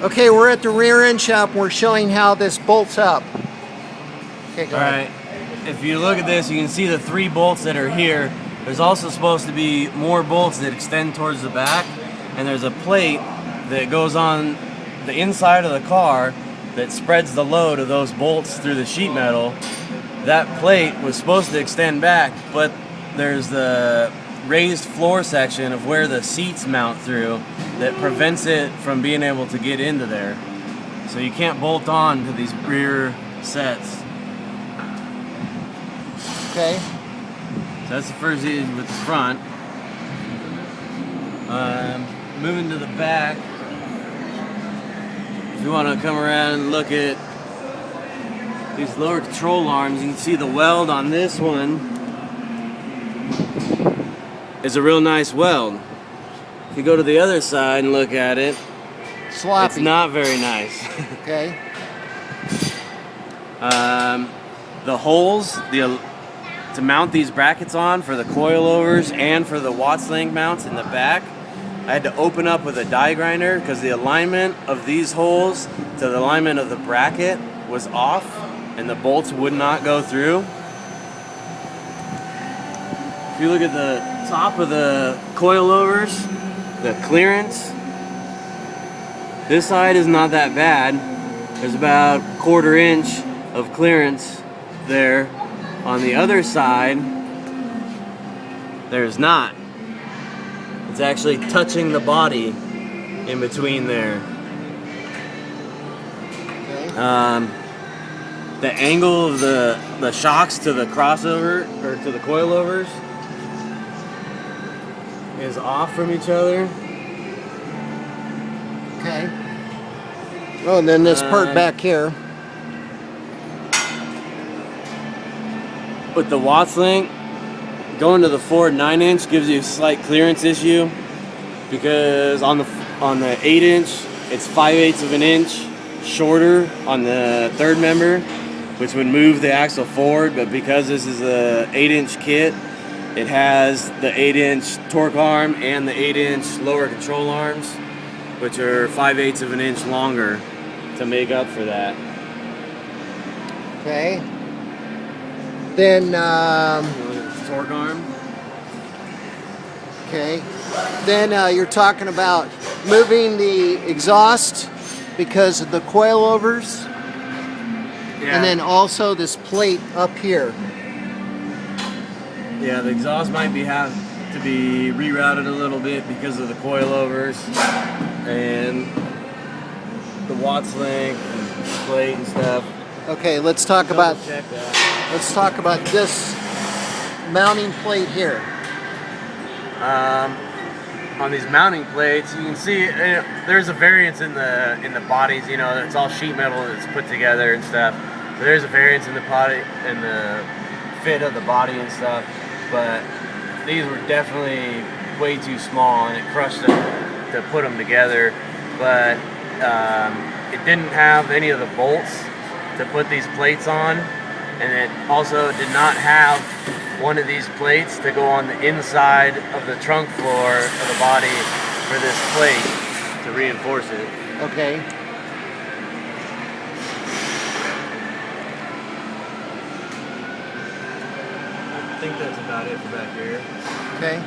Okay, we're at the rear end shop and we're showing how this bolts up. Okay, go ahead. Alright, if you look at this, you can see the 3 bolts that are here. There's also supposed to be more bolts that extend towards the back, and there's a plate that goes on the inside of the car that spreads the load of those bolts through the sheet metal. That plate was supposed to extend back, but there's the raised floor section of where the seats mount through that prevents it from being able to get into there. So you can't bolt on to these rear sets. Okay. So that's the first issue with the front. Moving to the back, if you want to come around and look at these lower control arms, you can see the weld on this one is a real nice weld. If you go to the other side and look at it, sloppy. It's not very nice. Okay. The holes to mount these brackets on for the coilovers and for the Watts link mounts in the back, I had to open up with a die grinder because the alignment of these holes to the alignment of the bracket was off and the bolts would not go through. If you look at the top of the coilovers, the clearance, this side is not that bad. There's about 1/4 inch of clearance there. On the other side, there's not. It's actually touching the body in between there. Okay. The angle of the shocks to the crossover, or to the coilovers, is off from each other. Okay. Oh, and then this part back here. With the Watts link, going to the Ford 9-inch gives you a slight clearance issue because on the 8-inch, it's 5/8 of an inch shorter on the third member, which would move the axle forward. But because this is a 8-inch kit, it has the 8-inch torque arm and the 8-inch lower control arms, which are 5/8 of an inch longer to make up for that. Okay. Then, Torque arm. okay. Then you're talking about moving the exhaust because of the coilovers. Yeah. And then also this plate up here. Yeah, the exhaust might have to be rerouted a little bit because of the coilovers and the Watts link and plate and stuff. Okay, let's talk about Check that. let's talk about this mounting plate here. On these mounting plates, you can see there's a variance in the bodies. You know, it's all sheet metal that's put together and stuff. So there's a variance in the body and the fit of the body and stuff. But these were definitely way too small, and it crushed them to put them together. But it didn't have any of the bolts to put these plates on, and it also did not have one of these plates to go on the inside of the trunk floor of the body for this plate to reinforce it. Okay. I think that's about it for back here. Okay.